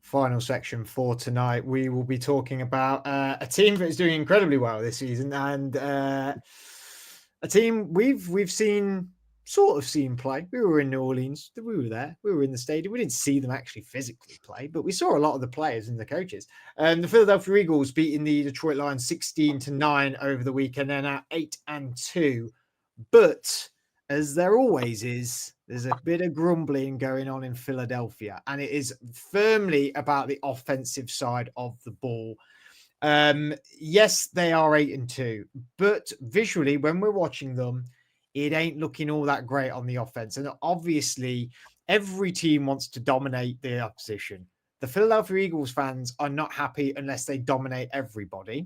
final section for tonight, we will be talking about a team that is doing incredibly well this season, and a team we've seen play. We were in New Orleans, we were there, we were in the stadium. We didn't see them actually physically play, but we saw a lot of the players and the coaches. The Philadelphia Eagles beating the Detroit Lions 16-9 over the weekend. They're now 8-2, but as there always is, there's a bit of grumbling going on in Philadelphia, and it is firmly about the offensive side of the ball. Yes, they are 8-2, but visually, when we're watching them, it ain't looking all that great on the offense. And obviously, every team wants to dominate the opposition. The Philadelphia Eagles fans are not happy unless they dominate everybody.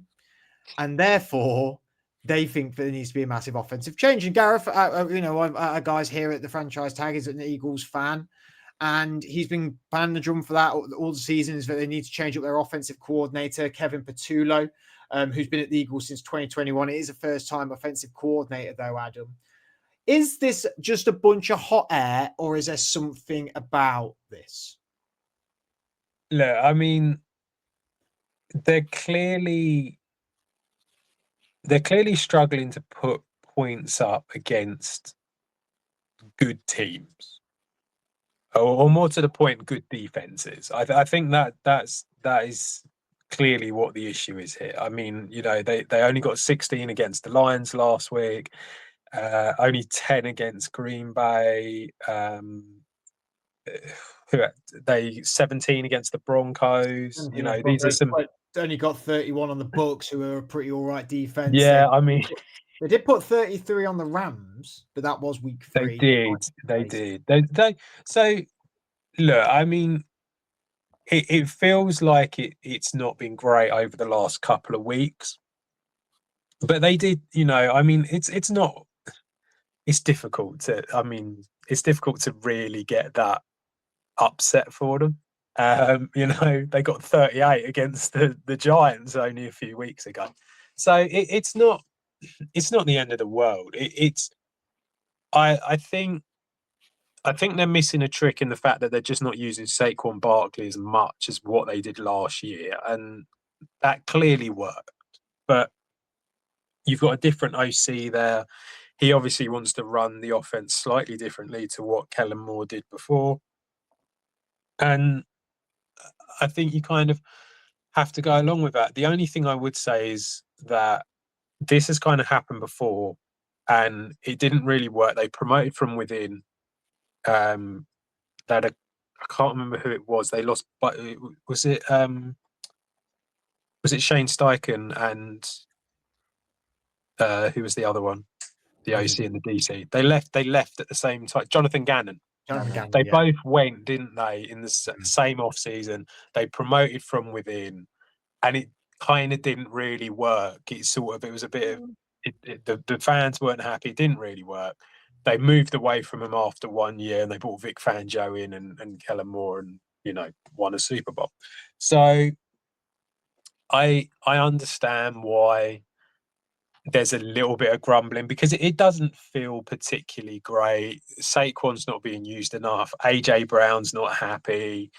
And therefore, they think that there needs to be a massive offensive change. And Gareth, our guys here at the Franchise Tag is an Eagles fan, and he's been banging the drum for that all the seasons, that they need to change up their offensive coordinator, Kevin Patullo, who's been at the Eagles since 2021. It is a first-time offensive coordinator, though, Adam. Is this just a bunch of hot air, or is there something about this? Look, I mean, they're clearly struggling to put points up against good teams, or more to the point, good defenses. I think that is clearly what the issue is here. I mean, they only got 16 against the Lions last week, only 10 against Green Bay. They 17 against the Broncos. These are some. Only got 31 on the books, who are a pretty all right defense. Yeah, I mean, they did put 33 on the Rams, but that was week 3. They did. So look, I mean, it feels like it's not been great over the last couple of weeks, but they did. I mean, it's not. It's difficult to. I mean, it's difficult to really get that upset for them. They got 38 against the Giants only a few weeks ago, so it's not the end of the world. I think they're missing a trick in the fact that they're just not using Saquon Barkley as much as what they did last year, and that clearly worked. But you've got a different OC there. He obviously wants to run the offense slightly differently to what Kellen Moore did before. And I think you kind of have to go along with that. The only thing I would say is that this has kind of happened before and it didn't really work. They promoted from within. I can't remember who it was. They lost, but was it Shane Steichen and who was the other one? The OC and the DC. They left at the same time. Jonathan Gannon. They both went, didn't they, in the same off season? They promoted from within, and it kind of didn't really work. It was a bit of the fans weren't happy. It didn't really work. They moved away from him after 1 year, and they brought Vic Fangio in and Kellen Moore, and won a Super Bowl. So I understand why there's a little bit of grumbling, because it doesn't feel particularly great. Saquon's not being used enough. AJ Brown's not happy.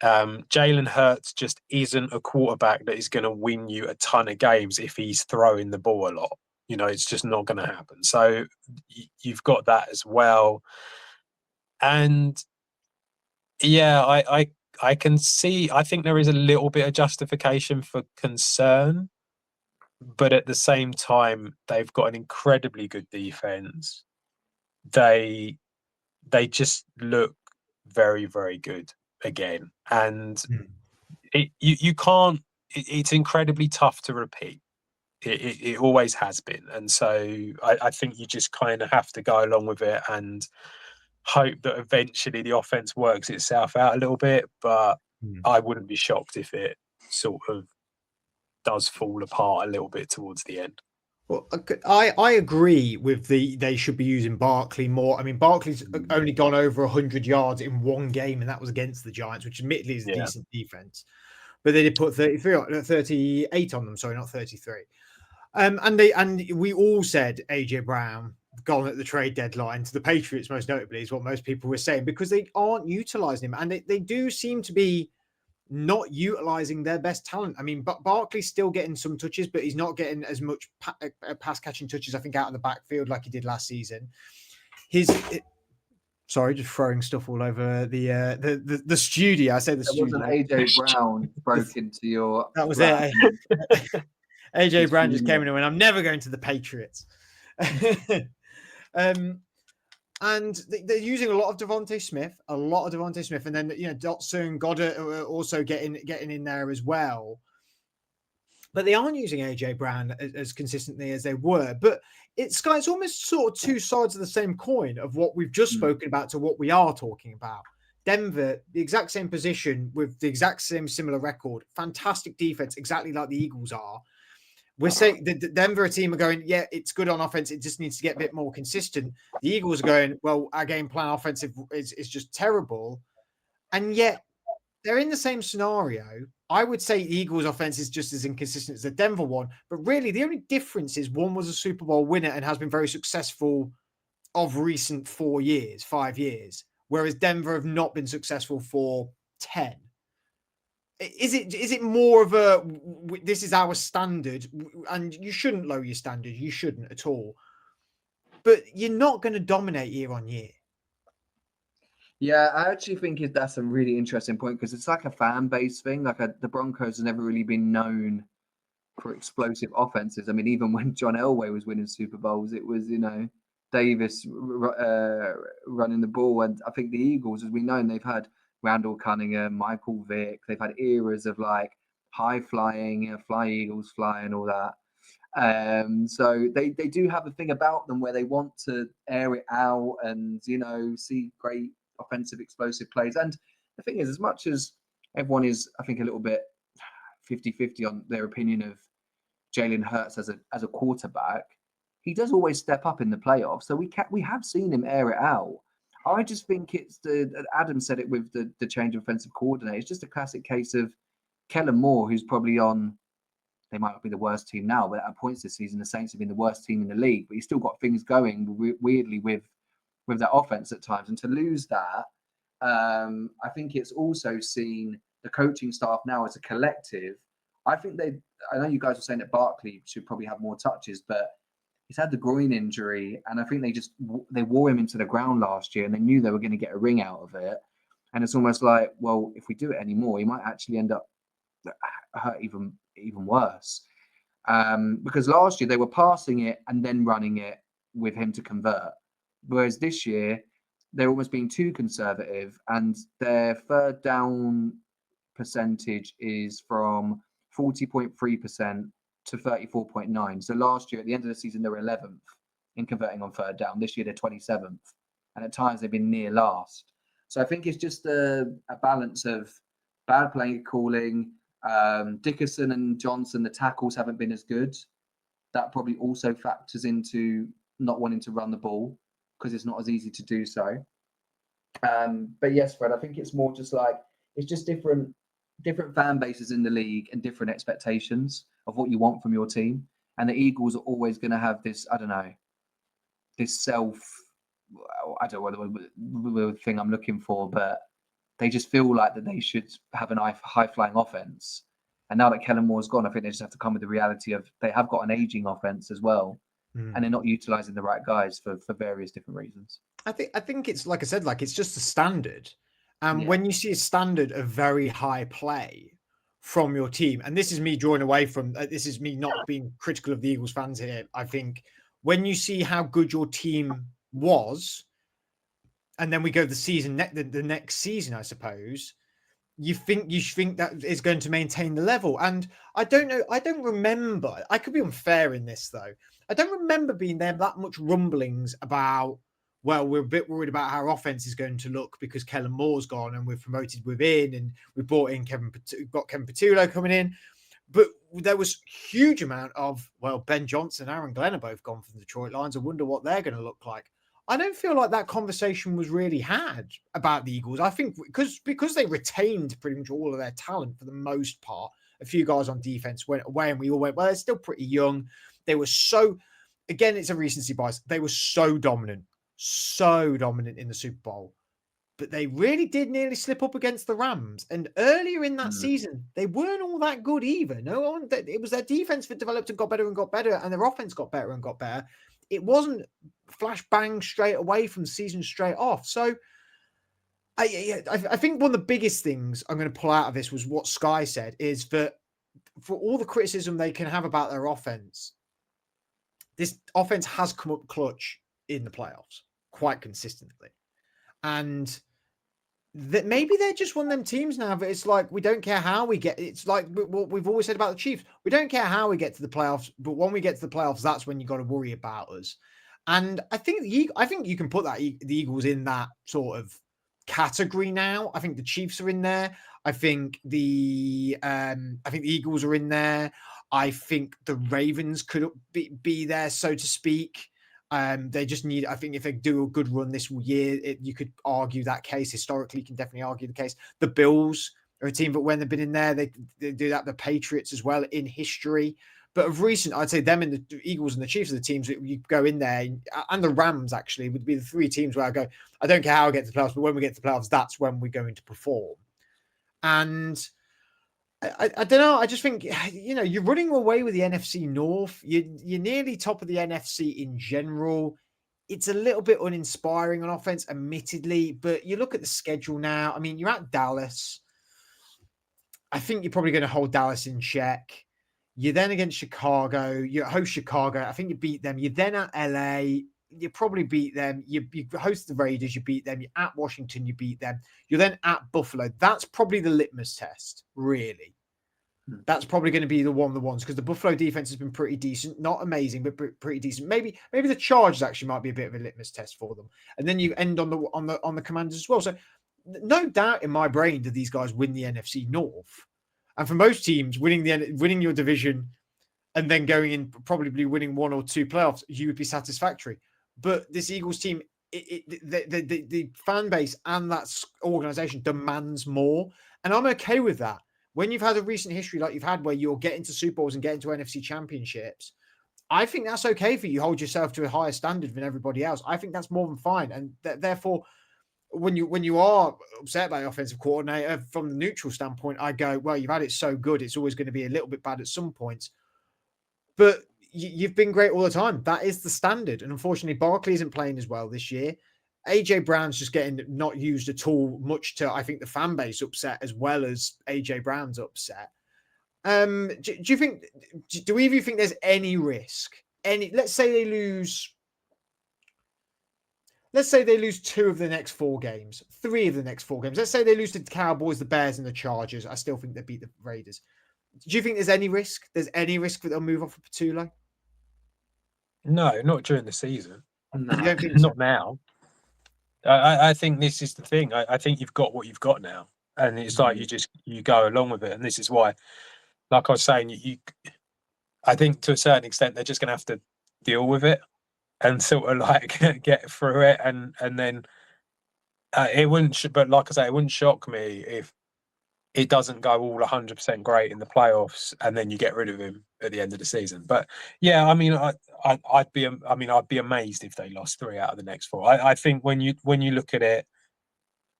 Jalen Hurts just isn't a quarterback that is going to win you a ton of games if he's throwing the ball a lot. It's just not going to happen. So you've got that as well. And yeah, I can see, I think there is a little bit of justification for concern. But at the same time, they've got an incredibly good defense. They just look very, very good again, and you can't. It's incredibly tough to repeat. It always has been, and so I think you just kind of have to go along with it and hope that eventually the offense works itself out a little bit. But I wouldn't be shocked if it sort of does fall apart a little bit towards the end. Well, I agree with they should be using Barkley more. I mean, Barkley's only gone over 100 yards in one game, and that was against the Giants, which admittedly is a decent defense. But they did put 38 on them. Sorry, not 33. And we all said AJ Brown gone at the trade deadline to the Patriots, most notably, is what most people were saying, because they aren't utilizing him, and they do seem to be not utilizing their best talent. I mean, but Barkley's still getting some touches, but he's not getting as much pass catching touches, I think, out of the backfield like he did last season. Sorry, just throwing stuff all over the studio. I say the studio. Wasn't AJ Brown broke into your? That was it. AJ Brown just came in and went, "I'm never going to the Patriots." And they're using a lot of Devontae Smith, and then Dotson, Goddard are also getting in there as well. But they aren't using AJ Brown as consistently as they were. But it's almost sort of two sides of the same coin of what we've just spoken about to what we are talking about. Denver, the exact same position with the exact same similar record, fantastic defense, exactly like the Eagles are. We're saying the Denver team are going, yeah, it's good on offense. It just needs to get a bit more consistent. The Eagles are going, well, our game plan offensive is just terrible. And yet they're in the same scenario. I would say the Eagles offense is just as inconsistent as the Denver one. But really, the only difference is one was a Super Bowl winner and has been very successful of recent 5 years, whereas Denver have not been successful for 10. Is it more of a this is our standard, and you shouldn't lower your standard, you shouldn't at all, but you're not going to dominate year on year. Yeah, I actually think that's a really interesting point because it's like a fan base thing. Like the Broncos have never really been known for explosive offenses. I mean, even when John Elway was winning Super Bowls, it was Davis running the ball, and I think the Eagles, as we know, they've had Randall Cunningham, Michael Vick. They've had eras of like high flying, fly Eagles fly and all that. So they do have a thing about them where they want to air it out and see great offensive explosive plays. And the thing is, as much as everyone is, I think, a little bit 50-50 on their opinion of Jalen Hurts as a quarterback, he does always step up in the playoffs. So we have seen him air it out. I just think it's Adam said it with the change of offensive coordinator. It's just a classic case of Kellen Moore, who's probably on, they might not be the worst team now, but at points this season, the Saints have been the worst team in the league, but he's still got things going weirdly with that offense at times. And to lose that, I think it's also seen the coaching staff now as a collective. I know you guys were saying that Barkley should probably have more touches, but he's had the groin injury, and I think they wore him into the ground last year, and they knew they were going to get a ring out of it. And it's almost like, well, if we do it anymore, he might actually end up hurt even worse. Because last year they were passing it and then running it with him to convert, whereas this year they're almost being too conservative, and their third down percentage is from 40.3% to 34.9%. So last year, at the end of the season, they were 11th in converting on third down. This year, they're 27th. And at times, they've been near last. So I think it's just a balance of bad play calling. Dickerson and Johnson, the tackles haven't been as good. That probably also factors into not wanting to run the ball because it's not as easy to do so. But yes, Fred, I think it's more just like, it's just different fan bases in the league and different expectations of what you want from your team. And the Eagles are always going to have this, I don't know, this I don't know what the thing I'm looking for, but they just feel like that they should have an high-flying offense. And now that Kellen Moore's gone, I think they just have to come with the reality of they have got an aging offense as well. And they're not utilizing the right guys for various different reasons. I think it's, like I said, like it's just a standard. And when you see a standard of very high play from your team, and this is me drawing away from, this is me not being critical of the Eagles fans here. I think when you see how good your team was, and then we go the next season, I suppose, you think that is going to maintain the level. And I don't know. I don't remember. I could be unfair in this though. I don't remember being there that much rumblings about, well, we're a bit worried about how our offense is going to look because Kellen Moore's gone and we've promoted within and we brought in Kevin Patullo coming in. But there was huge amount of, well, Ben Johnson and Aaron Glenn are both gone from the Detroit Lions. I wonder what they're going to look like. I don't feel like that conversation was really had about the Eagles. I think because they retained pretty much all of their talent for the most part. A few guys on defense went away and we all went, well, they're still pretty young. They were again, it's a recency bias. They were so dominant in the Super Bowl. but they really did nearly slip up against the Rams. And earlier in that season, they weren't all that good either. It was their defense that developed and got better, and their offense got better and got better. It wasn't flash bang straight away from the season straight off. So I think one of the biggest things I'm going to pull out of this was what Sky said, is that for all the criticism they can have about their offense, this offense has come up clutch in the playoffs quite consistently. And that maybe they're just one of them teams now that it's like, we don't care how we get. It's like what we've always said about the Chiefs. We don't care how we get to the playoffs, but when we get to the playoffs, that's when you got to worry about us. And I think you can put the Eagles in that sort of category now. I think the Chiefs are in there. I think the Eagles are in there. I think the Ravens could be there, so to speak. They just need, I think if they do a good run this year, you could argue that case. Historically, you can definitely argue the case. The Bills are a team, but when they've been in there, they do that. The Patriots as well in history. But of recent, I'd say them and the Eagles and the Chiefs are the teams that you go in there, and the Rams actually would be the three teams where I go, I don't care how I get to the playoffs, but when we get to the playoffs, that's when we're going to perform. And I don't know. I just think, you're running away with the NFC North. You're nearly top of the NFC in general. It's a little bit uninspiring on offense, admittedly, but you look at the schedule now. I mean, you're at Dallas. I think you're probably going to hold Dallas in check. You're then against Chicago. You host Chicago. I think you beat them. You're then at LA. You probably beat them. You host the Raiders. You beat them. You're at Washington. You beat them. You're then at Buffalo. That's probably the litmus test, really. That's probably going to be the ones because the Buffalo defense has been pretty decent, not amazing, but pretty decent. Maybe the Chargers actually might be a bit of a litmus test for them, and then you end on the Commanders as well. So no doubt in my brain that these guys win the NFC North, and for most teams, winning your division and then going in probably winning one or two playoffs, you would be satisfactory. But this Eagles team, the fan base and that organization demands more, and I'm okay with that. When you've had a recent history like you've had where you're getting to Super Bowls and getting to NFC championships, I think that's okay for you. Hold yourself to a higher standard than everybody else. I think that's more than fine. And therefore, when you are upset by the offensive coordinator from the neutral standpoint, I go, well, you've had it so good. It's always going to be a little bit bad at some points. But you've been great all the time. That is the standard. And unfortunately, Barkley isn't playing as well this year. AJ Brown's just getting not used at all, much to, I think, the fan base upset as well as AJ Brown's upset. Do you think, do either of you think there's any risk? Let's say they lose 2 of the next 4 games, 3 of the next 4 games. Let's say they lose to the Cowboys, the Bears, and the Chargers. I still think they beat the Raiders. Do you think there's any risk? There's any risk that they'll move off of Patullo? No, not during the season. No. You don't think so? Not now. I think this is the thing. I think you've got what you've got now, and it's like you go along with it. And this is why, like I was saying, I think to a certain extent they're just going to have to deal with it and sort of like get through it, and then it wouldn't. But like I say, it wouldn't shock me if it doesn't go all 100% great in the playoffs, and then you get rid of him at the end of the season. But yeah, I mean, I'd be amazed if they lost 3 out of the next 4. I think when you look at it,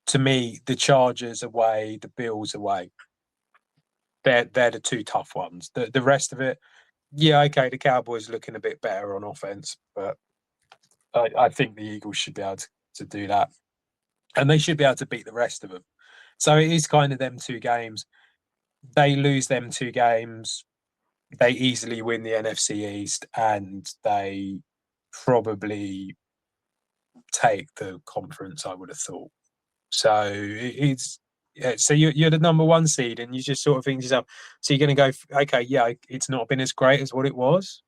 to me, the Chargers away, the Bills away, they're the 2 tough ones. The rest of it, yeah, okay, the Cowboys looking a bit better on offense, but I think the Eagles should be able to do that, and they should be able to beat the rest of them. So it is kind of them 2 games. They lose them 2 games, they easily win the NFC East, and they probably take the conference, I would have thought. So so you're the number 1 seed, and you just sort of think to yourself, so you're going to go, okay, yeah, it's not been as great as what it was,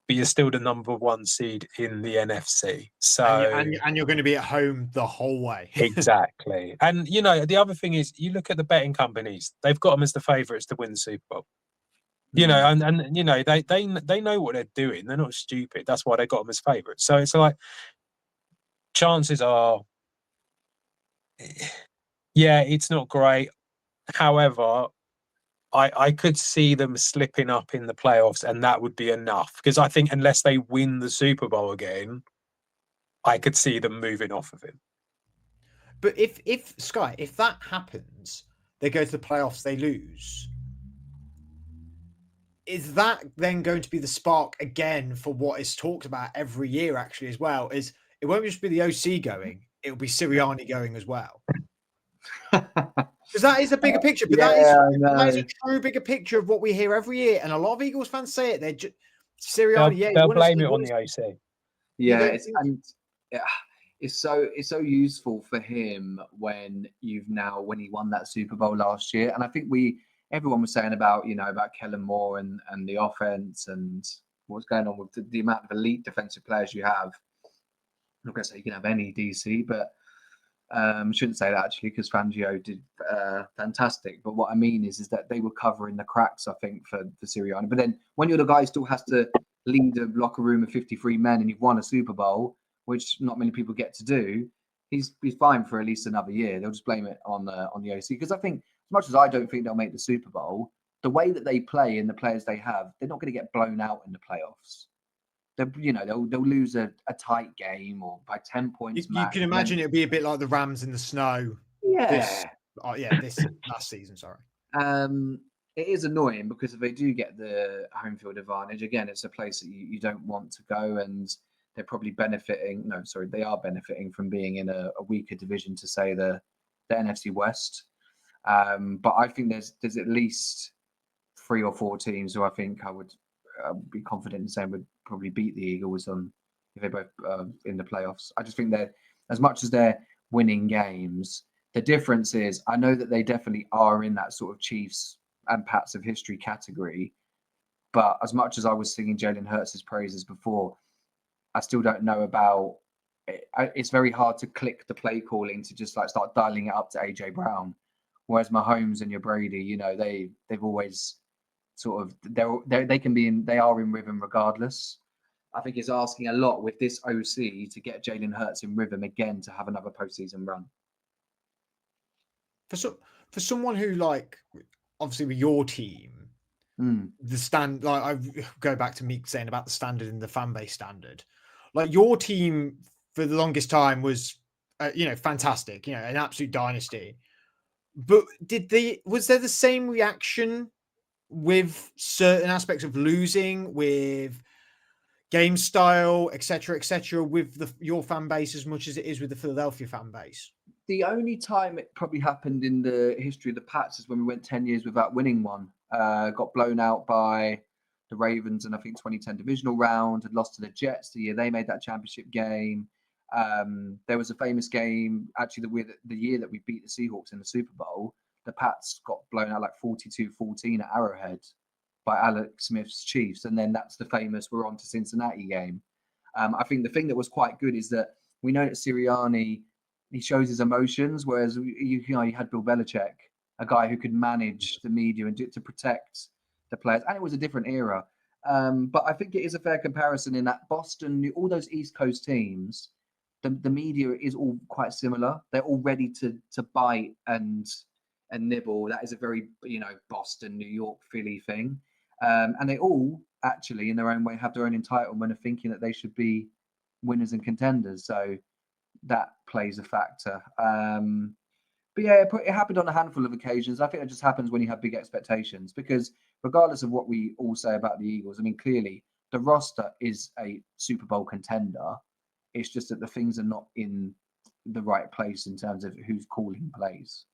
but you're still the number 1 seed in the NFC. So and you're going to be at home the whole way. Exactly. And the other thing is, you look at the betting companies; they've got them as the favourites to win the Super Bowl. And they know what they're doing. They're not stupid. That's why they got them as favourites. So it's like, chances are, yeah, it's not great. However, I could see them slipping up in the playoffs, and that would be enough. Because I think unless they win the Super Bowl again, I could see them moving off of him. But if Sky, if that happens, they go to the playoffs, they lose. Is that then going to be the spark again for what is talked about every year, actually, as well? Is it won't just be the OC going, it'll be Sirianni going as well. Because that is a bigger picture, but that is a true bigger picture of what we hear every year. And a lot of Eagles fans say it. They're Sirianni, they'll blame it on the OC. Yeah, it's so useful for him when he won that Super Bowl last year. And I think everyone was saying about Kellen Moore and the offense and what's going on with the amount of elite defensive players you have. I'm not going to say you can have any DC, but shouldn't say that actually because Fangio did fantastic. But what I mean is that they were covering the cracks, I think, for Sirianni. But then when you're the guy who still has to lead a locker room of 53 men and you've won a Super Bowl, which not many people get to do, he's fine for at least another year. They'll just blame it on the OC because I think as much as I don't think they'll make the Super Bowl, the way that they play and the players they have, they're not going to get blown out in the playoffs. They'll lose a tight game or by 10 points. You can imagine it'll be a bit like the Rams in the snow. This last season. Sorry. It is annoying because if they do get the home field advantage, again, it's a place that you don't want to go, and they're probably benefiting. No, sorry, they are benefiting from being in a weaker division, to say the NFC West. But I think there's at least 3 or 4 teams who I think I would be confident in saying would probably beat the Eagles if they both in the playoffs. I just think that as much as they're winning games, the difference is I know that they definitely are in that sort of Chiefs and Pats of history category. But as much as I was singing Jalen Hurts' praises before, I still don't know about it. It's very hard to click the play calling to just like start dialing it up to AJ Brown. Whereas Mahomes and your Brady, they've always sort of they are in rhythm regardless. I think it's asking a lot with this OC to get Jalen Hurts in rhythm again to have another postseason run. For someone who obviously with your team, I go back to Meek saying about the standard and the fan base standard. Like your team for the longest time was, fantastic, an absolute dynasty. But was there the same reaction with certain aspects of losing, with game style, etc., with your fan base as much as it is with the Philadelphia fan base? The only time it probably happened in the history of the Pats is when we went 10 years without winning one. Got blown out by the Ravens in, I think, 2010 divisional round, had lost to the Jets the year they made that championship game. There was a famous game, actually, the year that we beat the Seahawks in the Super Bowl. The Pats got blown out like 42-14 at Arrowhead by Alex Smith's Chiefs. And then that's the famous we're on to Cincinnati game. I think the thing that was quite good is that we know that Sirianni, he shows his emotions, whereas you had Bill Belichick, a guy who could manage the media and to protect the players. And it was a different era. But I think it is a fair comparison in that Boston, all those East Coast teams, the media is all quite similar. They're all ready to bite and nibble. That is a very, Boston, New York, Philly thing. And they all actually, in their own way, have their own entitlement of thinking that they should be winners and contenders. So that plays a factor. But yeah, it happened on a handful of occasions. I think it just happens when you have big expectations, because regardless of what we all say about the Eagles, I mean, clearly the roster is a Super Bowl contender. It's just that the things are not in the right place in terms of who's calling plays.